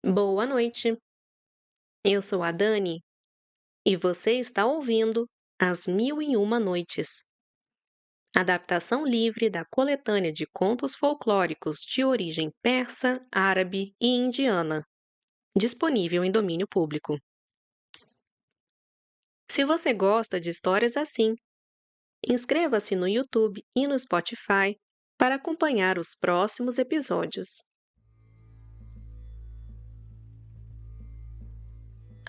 Boa noite, eu sou a Dani e você está ouvindo As Mil e Uma Noites, adaptação livre da coletânea de contos folclóricos de origem persa, árabe e indiana, disponível em domínio público. Se você gosta de histórias assim, inscreva-se no YouTube e no Spotify para acompanhar os próximos episódios.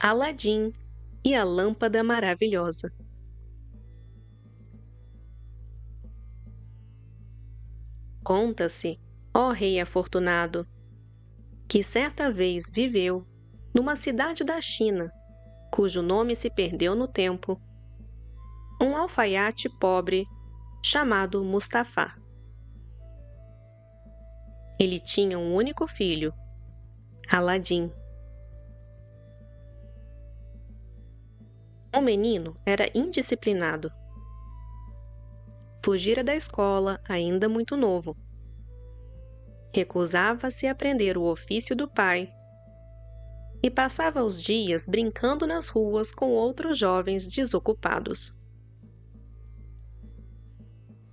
Aladim e a Lâmpada Maravilhosa. Conta-se, ó rei afortunado, que certa vez viveu numa cidade da China, cujo nome se perdeu no tempo, um alfaiate pobre chamado Mustafá. Ele tinha um único filho, Aladim. O menino era indisciplinado. Fugira da escola ainda muito novo. Recusava-se a aprender o ofício do pai e passava os dias brincando nas ruas com outros jovens desocupados.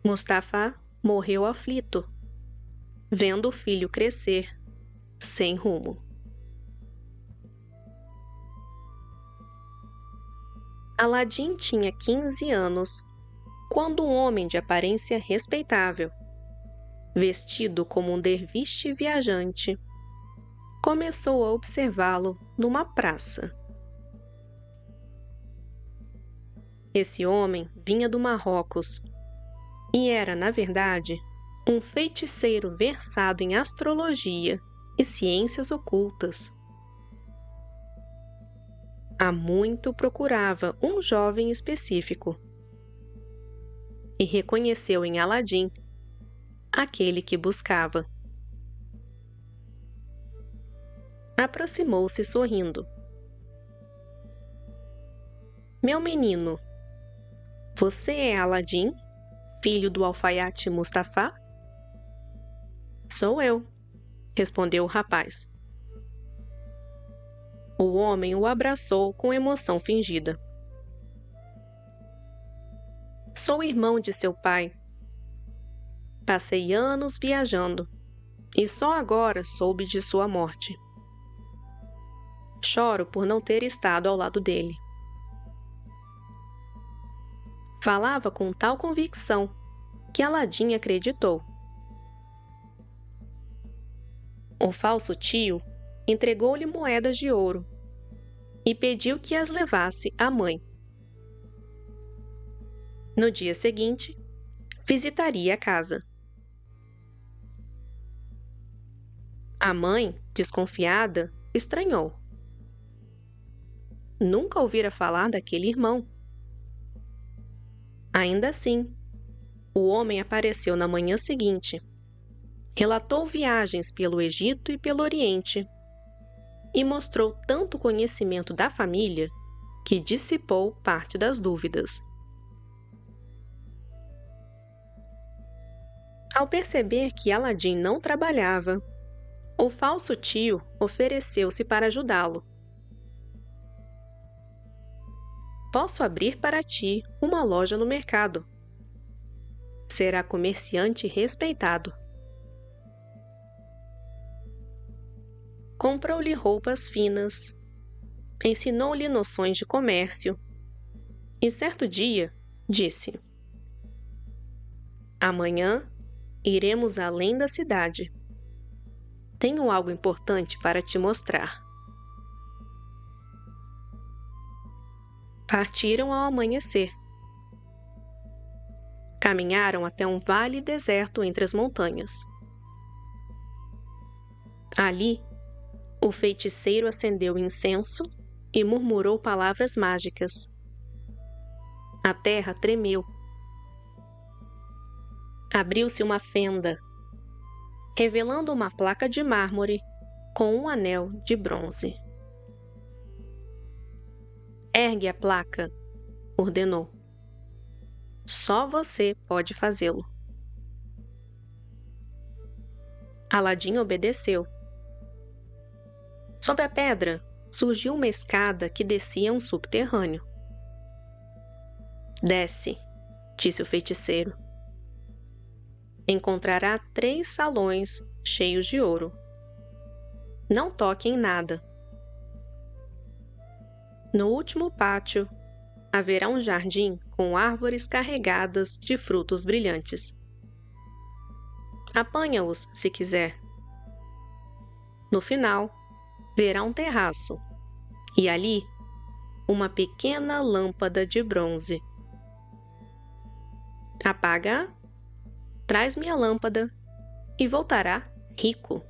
Mustafá morreu aflito, vendo o filho crescer sem rumo. Aladim tinha 15 anos quando um homem de aparência respeitável, vestido como um derviche viajante, começou a observá-lo numa praça. Esse homem vinha do Marrocos e era, na verdade, um feiticeiro versado em astrologia e ciências ocultas. Há muito procurava um jovem específico e reconheceu em Aladim aquele que buscava. Aproximou-se sorrindo. Meu menino, você é Aladim, filho do alfaiate Mustafá? Sou eu, respondeu o rapaz. O homem o abraçou com emoção fingida. Sou irmão de seu pai. Passei anos viajando e só agora soube de sua morte. Choro por não ter estado ao lado dele. Falava com tal convicção que Aladim acreditou. O falso tio entregou-lhe moedas de ouro e pediu que as levasse à mãe. No dia seguinte, visitaria a casa. A mãe, desconfiada, estranhou. Nunca ouvira falar daquele irmão. Ainda assim, o homem apareceu na manhã seguinte, relatou viagens pelo Egito e pelo Oriente e mostrou tanto conhecimento da família que dissipou parte das dúvidas. Ao perceber que Aladim não trabalhava, o falso tio ofereceu-se para ajudá-lo. Posso abrir para ti uma loja no mercado. Será comerciante respeitado. Comprou-lhe roupas finas, ensinou-lhe noções de comércio e certo dia disse: Amanhã iremos além da cidade. Tenho algo importante para te mostrar. Partiram ao amanhecer. Caminharam até um vale deserto entre as montanhas. Ali, o feiticeiro acendeu incenso e murmurou palavras mágicas. A terra tremeu. Abriu-se uma fenda, revelando uma placa de mármore com um anel de bronze. Ergue a placa, ordenou. Só você pode fazê-lo. Aladim obedeceu. Sob a pedra, surgiu uma escada que descia a um subterrâneo. Desce, disse o feiticeiro. Encontrará 3 salões cheios de ouro. Não toque em nada. No último pátio, haverá um jardim com árvores carregadas de frutos brilhantes. Apanha-os se quiser. No final, verá um terraço e ali uma pequena lâmpada de bronze. Apaga-a, traz-me a lâmpada e voltará rico.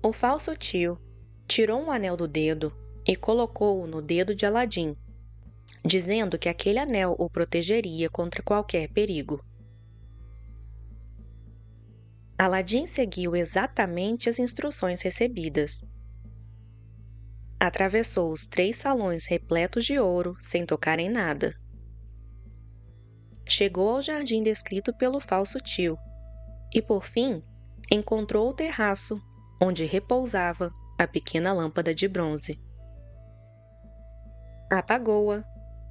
O falso tio tirou um anel do dedo e colocou-o no dedo de Aladim, dizendo que aquele anel o protegeria contra qualquer perigo. Aladim seguiu exatamente as instruções recebidas. Atravessou os 3 salões repletos de ouro sem tocar em nada. Chegou ao jardim descrito pelo falso tio e, por fim, encontrou o terraço onde repousava a pequena lâmpada de bronze. Apagou-a,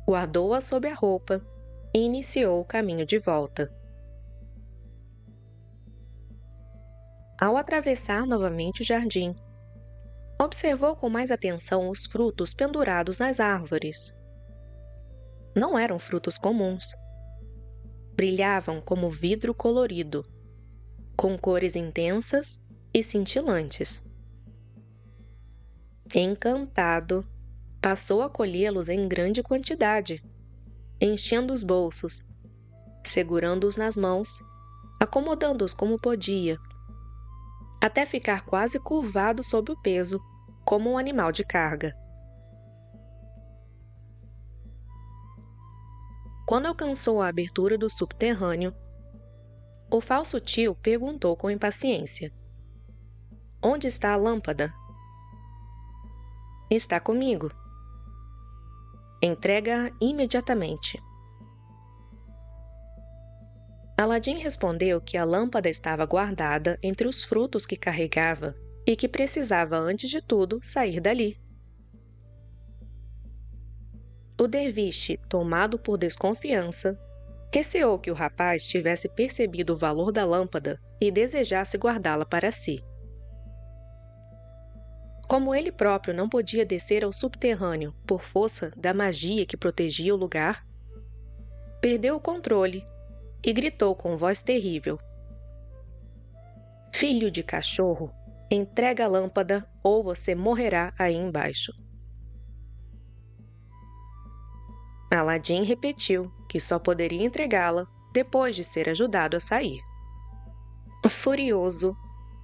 guardou-a sob a roupa e iniciou o caminho de volta. Ao atravessar novamente o jardim, observou com mais atenção os frutos pendurados nas árvores. Não eram frutos comuns. Brilhavam como vidro colorido, com cores intensas e cintilantes. Encantado, passou a colhê-los em grande quantidade, enchendo os bolsos, segurando-os nas mãos, acomodando-os como podia, até ficar quase curvado sob o peso, como um animal de carga. Quando alcançou a abertura do subterrâneo, o falso tio perguntou com impaciência: "Onde está a lâmpada?" "Está comigo." "Entrega-a imediatamente." Aladim respondeu que a lâmpada estava guardada entre os frutos que carregava e que precisava, antes de tudo, sair dali. O derviche, tomado por desconfiança, receou que o rapaz tivesse percebido o valor da lâmpada e desejasse guardá-la para si. Como ele próprio não podia descer ao subterrâneo por força da magia que protegia o lugar, perdeu o controle e gritou com voz terrível: "Filho de cachorro, entrega a lâmpada ou você morrerá aí embaixo." Aladim repetiu que só poderia entregá-la depois de ser ajudado a sair. Furioso,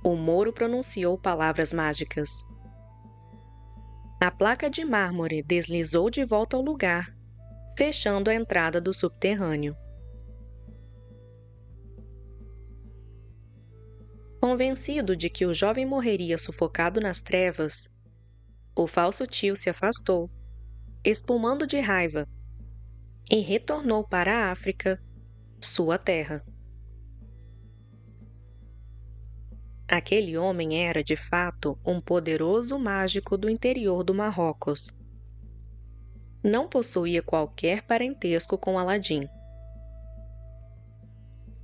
o Mouro pronunciou palavras mágicas. A placa de mármore deslizou de volta ao lugar, fechando a entrada do subterrâneo. Convencido de que o jovem morreria sufocado nas trevas, o falso tio se afastou, espumando de raiva, e retornou para a África, sua terra. Aquele homem era, de fato, um poderoso mágico do interior do Marrocos. Não possuía qualquer parentesco com Aladim.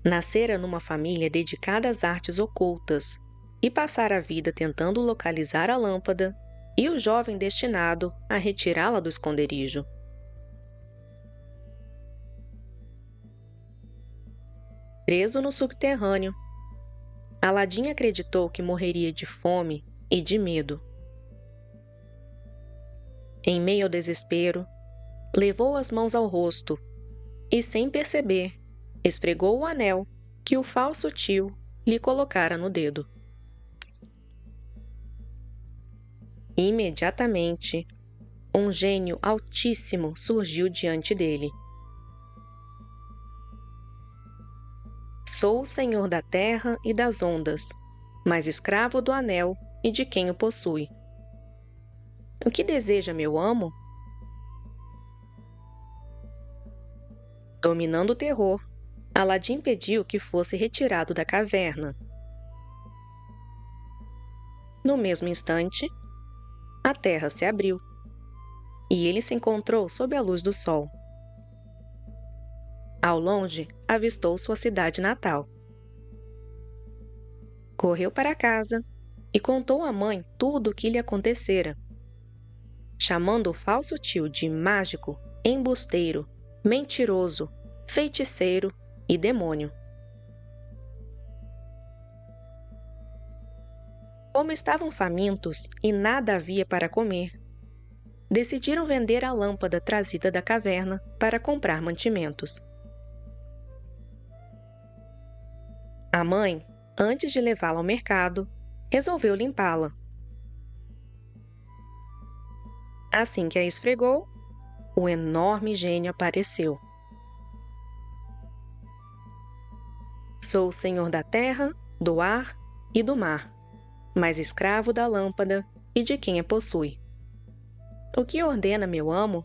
Nascera numa família dedicada às artes ocultas e passara a vida tentando localizar a lâmpada e o jovem destinado a retirá-la do esconderijo. Preso no subterrâneo, Aladim acreditou que morreria de fome e de medo. Em meio ao desespero, levou as mãos ao rosto e, sem perceber, esfregou o anel que o falso tio lhe colocara no dedo. Imediatamente, um gênio altíssimo surgiu diante dele. Sou o senhor da terra e das ondas, mas escravo do anel e de quem o possui. O que deseja meu amo? Dominando o terror, Aladim pediu que fosse retirado da caverna. No mesmo instante, a terra se abriu e ele se encontrou sob a luz do sol. Ao longe, avistou sua cidade natal. Correu para casa e contou à mãe tudo o que lhe acontecera, chamando o falso tio de mágico, embusteiro, mentiroso, feiticeiro e demônio. Como estavam famintos e nada havia para comer, decidiram vender a lâmpada trazida da caverna para comprar mantimentos. A mãe, antes de levá-la ao mercado, resolveu limpá-la. Assim que a esfregou, o enorme gênio apareceu. Sou o senhor da terra, do ar e do mar, mas escravo da lâmpada e de quem a possui. O que ordena, meu amo?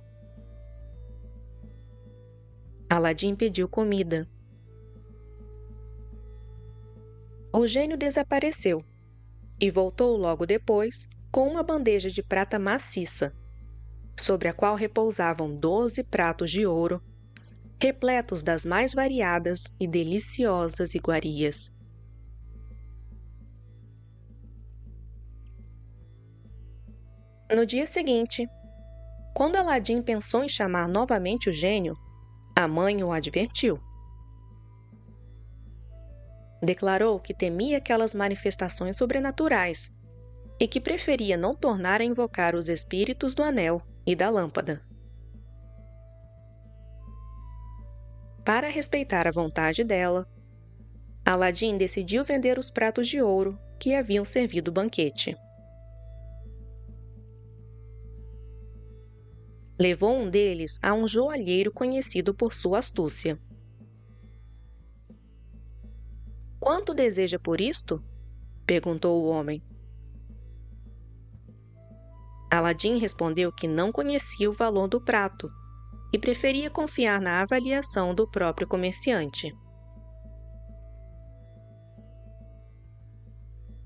Aladim pediu comida. O gênio desapareceu e voltou logo depois com uma bandeja de prata maciça, sobre a qual repousavam 12 pratos de ouro, repletos das mais variadas e deliciosas iguarias. No dia seguinte, quando Aladim pensou em chamar novamente o gênio, a mãe o advertiu. Declarou que temia aquelas manifestações sobrenaturais e que preferia não tornar a invocar os espíritos do anel e da lâmpada. Para respeitar a vontade dela, Aladim decidiu vender os pratos de ouro que haviam servido o banquete. Levou um deles a um joalheiro conhecido por sua astúcia. "Quanto deseja por isto?" perguntou o homem. Aladim respondeu que não conhecia o valor do prato e preferia confiar na avaliação do próprio comerciante.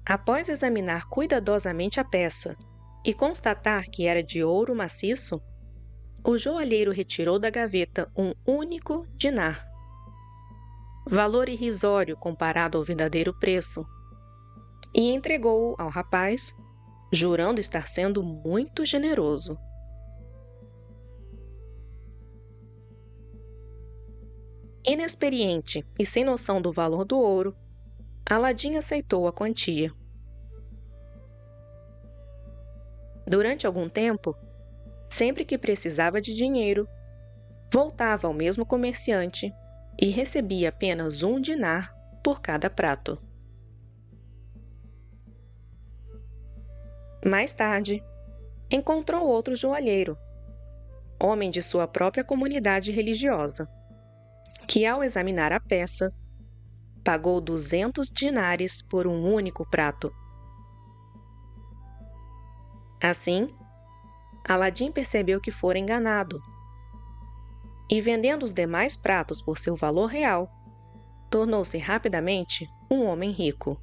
Após examinar cuidadosamente a peça e constatar que era de ouro maciço, o joalheiro retirou da gaveta um único dinar, valor irrisório comparado ao verdadeiro preço, e entregou-o ao rapaz, jurando estar sendo muito generoso. Inexperiente e sem noção do valor do ouro, Aladim aceitou a quantia. Durante algum tempo, sempre que precisava de dinheiro, voltava ao mesmo comerciante e recebia apenas um dinar por cada prato. Mais tarde, encontrou outro joalheiro, homem de sua própria comunidade religiosa, que, ao examinar a peça, pagou 200 dinares por um único prato. Assim, Aladim percebeu que fora enganado e, vendendo os demais pratos por seu valor real, tornou-se rapidamente um homem rico.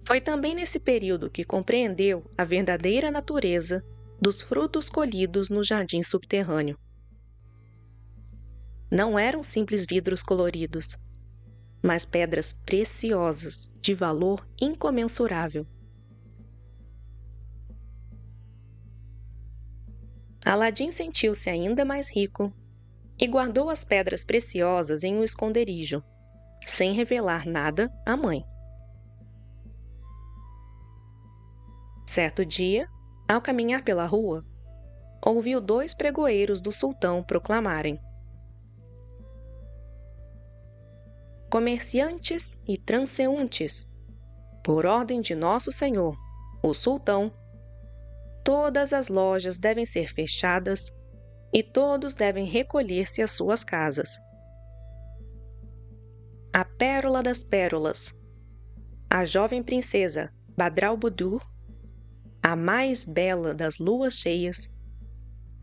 Foi também nesse período que compreendeu a verdadeira natureza dos frutos colhidos no jardim subterrâneo. Não eram simples vidros coloridos, mas pedras preciosas de valor incomensurável. Aladim sentiu-se ainda mais rico e guardou as pedras preciosas em um esconderijo, sem revelar nada à mãe. Certo dia, ao caminhar pela rua, ouviu 2 pregoeiros do sultão proclamarem: "Comerciantes e transeuntes, por ordem de nosso senhor, o sultão, todas as lojas devem ser fechadas e todos devem recolher-se às suas casas. A pérola das pérolas, a jovem princesa Badr-al-Budur, a mais bela das luas cheias,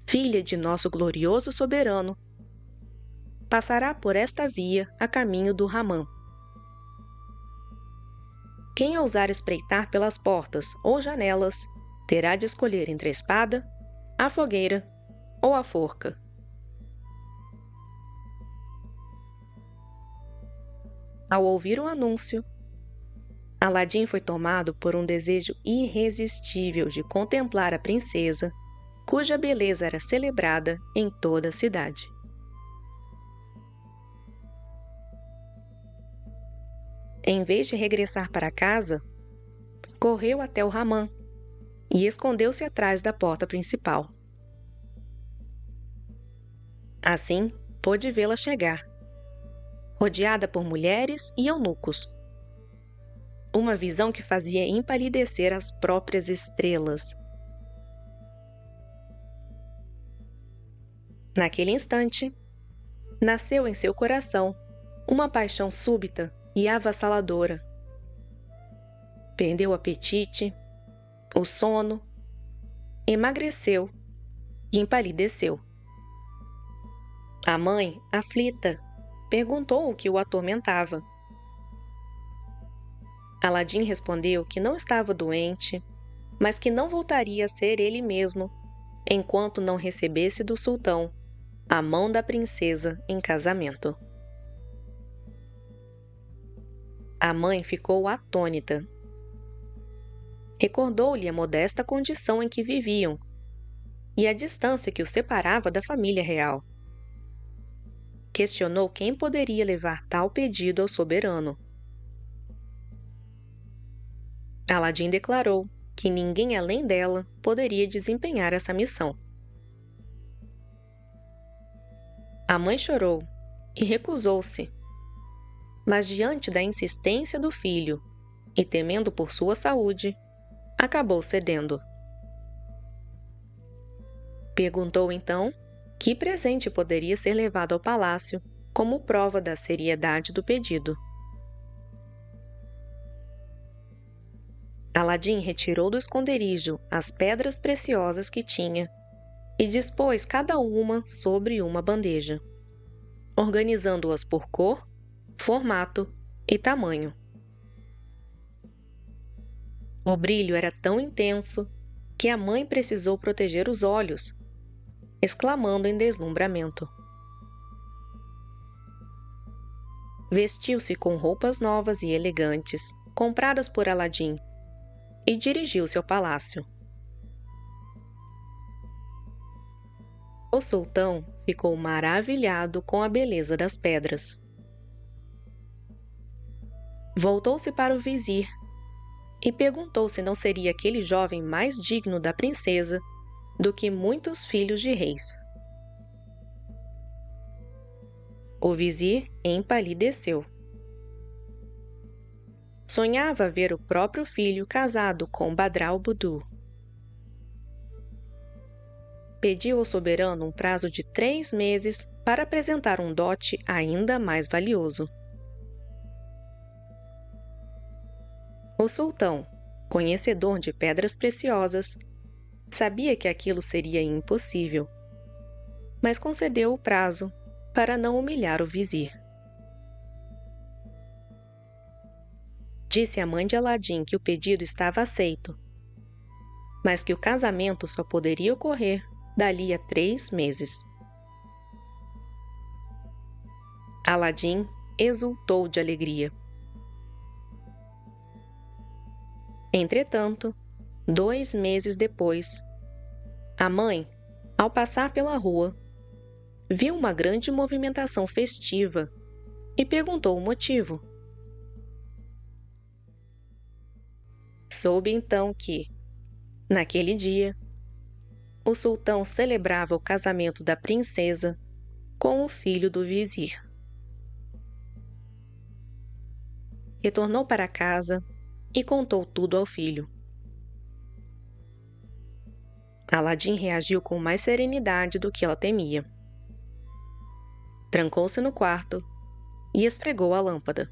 filha de nosso glorioso soberano, passará por esta via a caminho do Hamam, Quem ousar espreitar pelas portas ou janelas terá de escolher entre a espada, a fogueira ou a forca. Ao ouvir o anúncio, Aladim foi tomado por um desejo irresistível de contemplar a princesa, cuja beleza era celebrada em toda a cidade. Em vez de regressar para casa, correu até o Ramã e escondeu-se atrás da porta principal. Assim, pôde vê-la chegar, rodeada por mulheres e eunucos. Uma visão que fazia empalidecer as próprias estrelas. Naquele instante, nasceu em seu coração uma paixão súbita e avassaladora. Perdeu o apetite, o sono, emagreceu e empalideceu. A mãe, aflita, perguntou o que o atormentava. Aladim respondeu que não estava doente, mas que não voltaria a ser ele mesmo enquanto não recebesse do sultão a mão da princesa em casamento. A mãe ficou atônita. Recordou-lhe a modesta condição em que viviam e a distância que os separava da família real. Questionou quem poderia levar tal pedido ao soberano. Aladim declarou que ninguém além dela poderia desempenhar essa missão. A mãe chorou e recusou-se, mas diante da insistência do filho e temendo por sua saúde, acabou cedendo. Perguntou então que presente poderia ser levado ao palácio como prova da seriedade do pedido. Aladim retirou do esconderijo as pedras preciosas que tinha e dispôs cada uma sobre uma bandeja, organizando-as por cor, formato e tamanho. O brilho era tão intenso que a mãe precisou proteger os olhos, exclamando em deslumbramento. Vestiu-se com roupas novas e elegantes, compradas por Aladim, e dirigiu-se ao palácio. O sultão ficou maravilhado com a beleza das pedras. Voltou-se para o vizir e perguntou se não seria aquele jovem mais digno da princesa do que muitos filhos de reis. O vizir empalideceu. Sonhava ver o próprio filho casado com Badr Budur. Pediu ao soberano um prazo de 3 meses para apresentar um dote ainda mais valioso. O sultão, conhecedor de pedras preciosas, sabia que aquilo seria impossível, mas concedeu o prazo para não humilhar o vizir. Disse à mãe de Aladim que o pedido estava aceito, mas que o casamento só poderia ocorrer dali a 3 meses. Aladim exultou de alegria. Entretanto, 2 meses depois, a mãe, ao passar pela rua, viu uma grande movimentação festiva e perguntou o motivo. Soube então que, naquele dia, o sultão celebrava o casamento da princesa com o filho do vizir. Retornou para casa e contou tudo ao filho. Aladim reagiu com mais serenidade do que ela temia. Trancou-se no quarto e esfregou a lâmpada.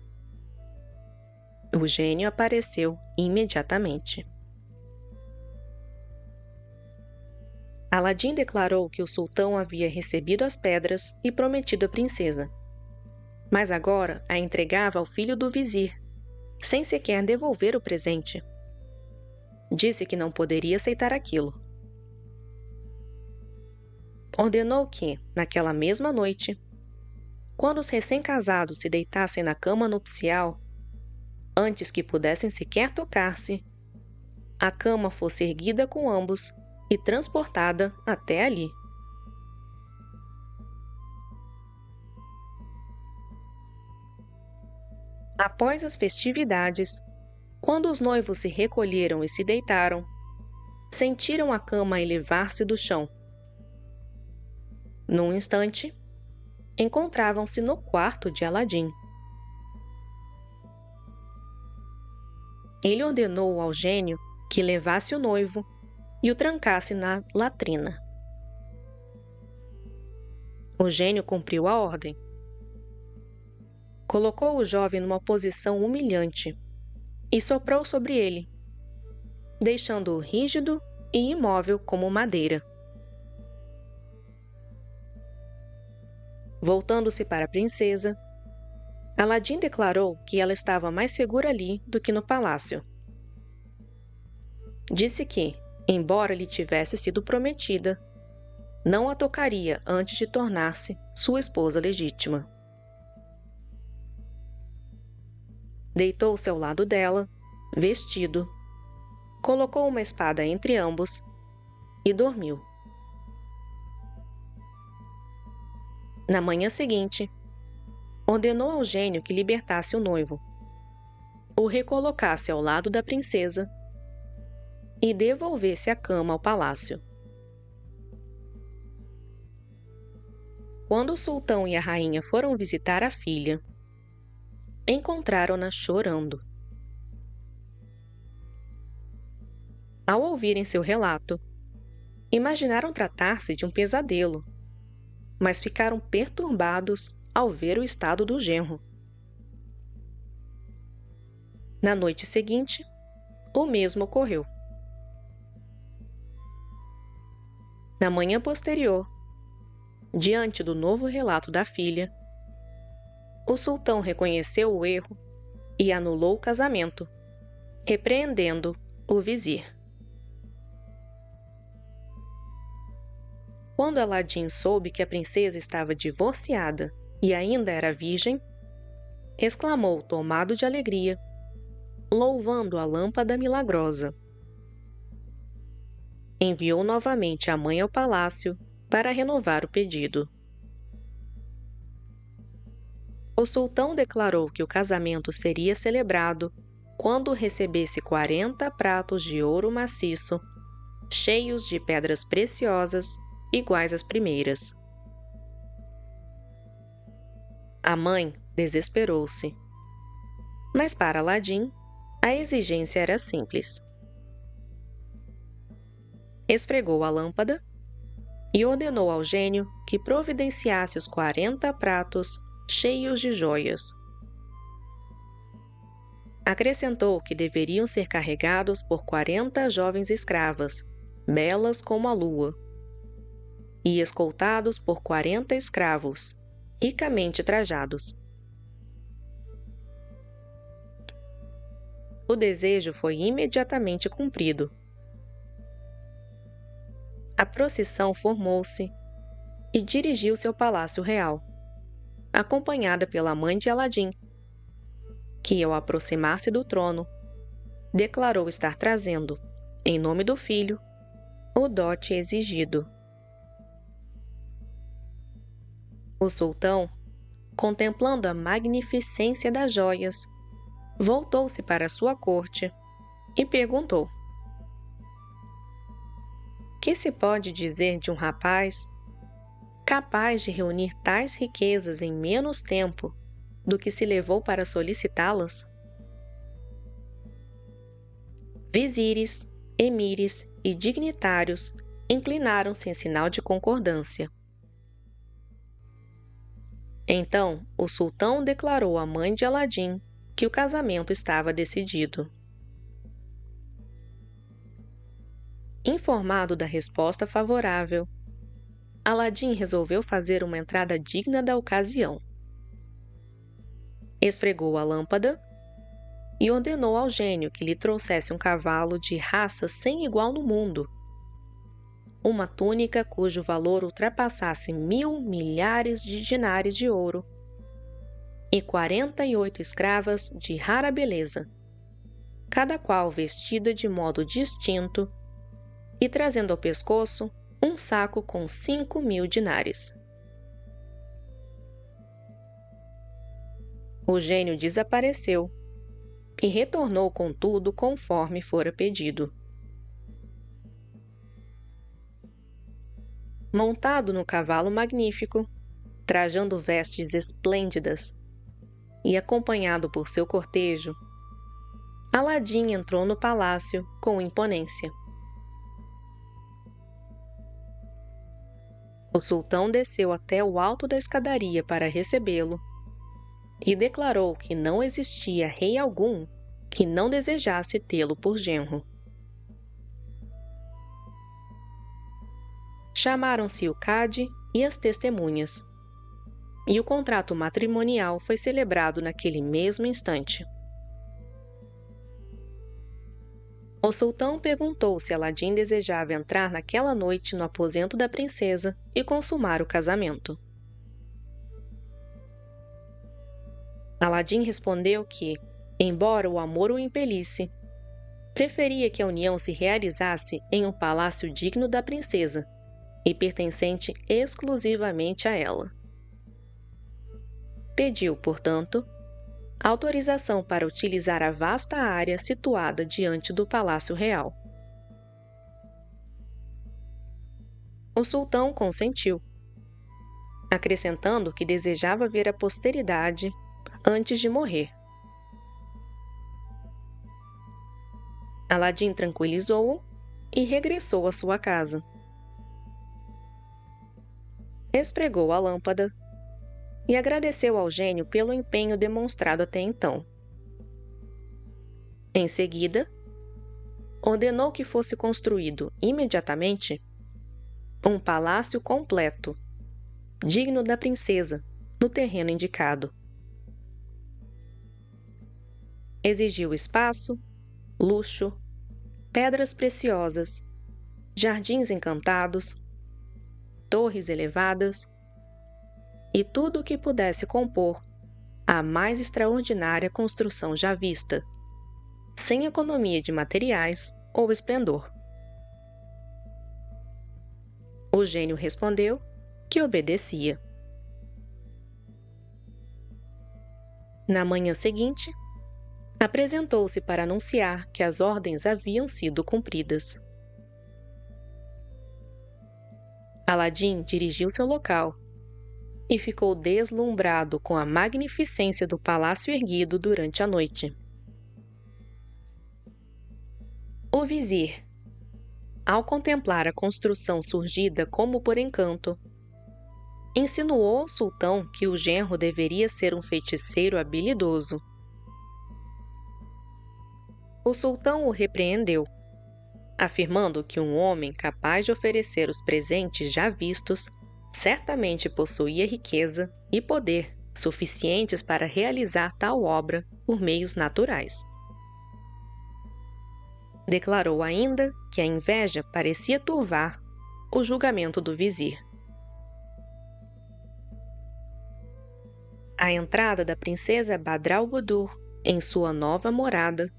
O gênio apareceu imediatamente. Aladim declarou que o sultão havia recebido as pedras e prometido a princesa, mas agora a entregava ao filho do vizir, sem sequer devolver o presente. Disse que não poderia aceitar aquilo. Ordenou que, naquela mesma noite, quando os recém-casados se deitassem na cama nupcial, antes que pudessem sequer tocar-se, a cama fosse erguida com ambos e transportada até ali. Após as festividades, quando os noivos se recolheram e se deitaram, sentiram a cama elevar-se do chão. Num instante, encontravam-se no quarto de Aladim. Ele ordenou ao gênio que levasse o noivo e o trancasse na latrina. O gênio cumpriu a ordem. Colocou o jovem numa posição humilhante e soprou sobre ele, deixando-o rígido e imóvel como madeira. Voltando-se para a princesa, Aladim declarou que ela estava mais segura ali do que no palácio. Disse que, embora lhe tivesse sido prometida, não a tocaria antes de tornar-se sua esposa legítima. Deitou-se ao lado dela, vestido, colocou uma espada entre ambos e dormiu. Na manhã seguinte, ordenou ao gênio que libertasse o noivo, o recolocasse ao lado da princesa e devolvesse a cama ao palácio. Quando o sultão e a rainha foram visitar a filha, encontraram-na chorando. Ao ouvirem seu relato, imaginaram tratar-se de um pesadelo, mas ficaram perturbados ao ver o estado do genro. Na noite seguinte, o mesmo ocorreu. Na manhã posterior, diante do novo relato da filha, o sultão reconheceu o erro e anulou o casamento, repreendendo o vizir. Quando Aladim soube que a princesa estava divorciada e ainda era virgem, exclamou tomado de alegria, louvando a lâmpada milagrosa. Enviou novamente a mãe ao palácio para renovar o pedido. O sultão declarou que o casamento seria celebrado quando recebesse 40 pratos de ouro maciço, cheios de pedras preciosas, iguais às primeiras. A mãe desesperou-se. Mas para Aladim, a exigência era simples. Esfregou a lâmpada e ordenou ao gênio que providenciasse os 40 pratos cheios de joias. Acrescentou que deveriam ser carregados por 40 jovens escravas, belas como a lua, e escoltados por 40 escravos, ricamente trajados. O desejo foi imediatamente cumprido. A procissão formou-se e dirigiu-se ao Palácio Real, acompanhada pela mãe de Aladim, que, ao aproximar-se do trono, declarou estar trazendo, em nome do filho, o dote exigido. O sultão, contemplando a magnificência das joias, voltou-se para sua corte e perguntou: que se pode dizer de um rapaz capaz de reunir tais riquezas em menos tempo do que se levou para solicitá-las? Vizires, emires e dignitários inclinaram-se em sinal de concordância. Então, o sultão declarou à mãe de Aladim que o casamento estava decidido. Informado da resposta favorável, Aladim resolveu fazer uma entrada digna da ocasião. Esfregou a lâmpada e ordenou ao gênio que lhe trouxesse um cavalo de raça sem igual no mundo, uma túnica cujo valor ultrapassasse 1.000 milhares de dinares de ouro e 48 escravas de rara beleza, cada qual vestida de modo distinto e trazendo ao pescoço um saco com 5.000 dinares. O gênio desapareceu e retornou com tudo conforme fora pedido. Montado no cavalo magnífico, trajando vestes esplêndidas e acompanhado por seu cortejo, Aladim entrou no palácio com imponência. O sultão desceu até o alto da escadaria para recebê-lo e declarou que não existia rei algum que não desejasse tê-lo por genro. Chamaram-se o Cade e as testemunhas, e o contrato matrimonial foi celebrado naquele mesmo instante. O sultão perguntou se Aladim desejava entrar naquela noite no aposento da princesa e consumar o casamento. Aladim respondeu que, embora o amor o impelisse, preferia que a união se realizasse em um palácio digno da princesa e pertencente exclusivamente a ela. Pediu, portanto, autorização para utilizar a vasta área situada diante do Palácio Real. O sultão consentiu, acrescentando que desejava ver a posteridade antes de morrer. Aladim tranquilizou-o e regressou à sua casa. Esfregou a lâmpada e agradeceu ao gênio pelo empenho demonstrado até então. Em seguida, ordenou que fosse construído imediatamente um palácio completo, digno da princesa, no terreno indicado. Exigiu espaço, luxo, pedras preciosas, jardins encantados, torres elevadas e tudo o que pudesse compor a mais extraordinária construção já vista, sem economia de materiais ou esplendor. O gênio respondeu que obedecia. Na manhã seguinte, apresentou-se para anunciar que as ordens haviam sido cumpridas. Aladim dirigiu-se ao local e ficou deslumbrado com a magnificência do palácio erguido durante a noite. O vizir, ao contemplar a construção surgida como por encanto, insinuou ao sultão que o genro deveria ser um feiticeiro habilidoso. O sultão o repreendeu, afirmando que um homem capaz de oferecer os presentes já vistos certamente possuía riqueza e poder suficientes para realizar tal obra por meios naturais. Declarou ainda que a inveja parecia turvar o julgamento do vizir. A entrada da princesa Badr al-Budur em sua nova morada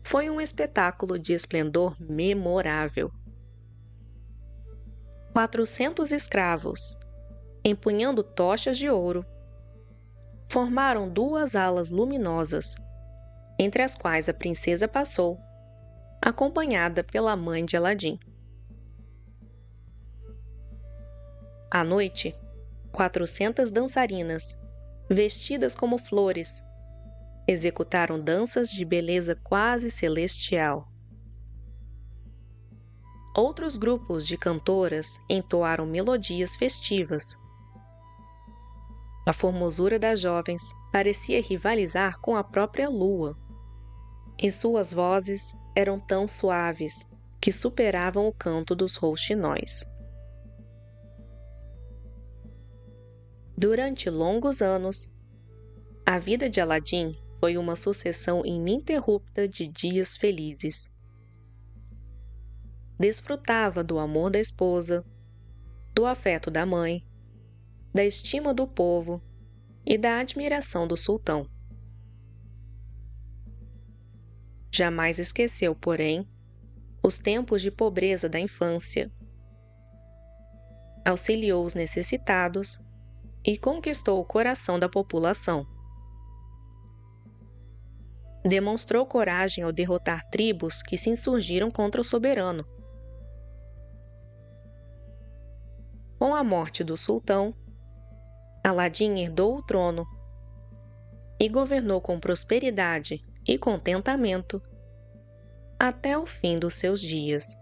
foi um espetáculo de esplendor memorável. 400 escravos, empunhando tochas de ouro, formaram 2 alas luminosas, entre as quais a princesa passou, acompanhada pela mãe de Aladim. À noite, 400 dançarinas, vestidas como flores, executaram danças de beleza quase celestial. Outros grupos de cantoras entoaram melodias festivas. A formosura das jovens parecia rivalizar com a própria lua, e suas vozes eram tão suaves que superavam o canto dos rouxinóis. Durante longos anos, a vida de Aladim foi uma sucessão ininterrupta de dias felizes. Desfrutava do amor da esposa, do afeto da mãe, da estima do povo e da admiração do sultão. Jamais esqueceu, porém, os tempos de pobreza da infância. Auxiliou os necessitados e conquistou o coração da população. Demonstrou coragem ao derrotar tribos que se insurgiram contra o soberano. Com a morte do sultão, Aladim herdou o trono e governou com prosperidade e contentamento até o fim dos seus dias.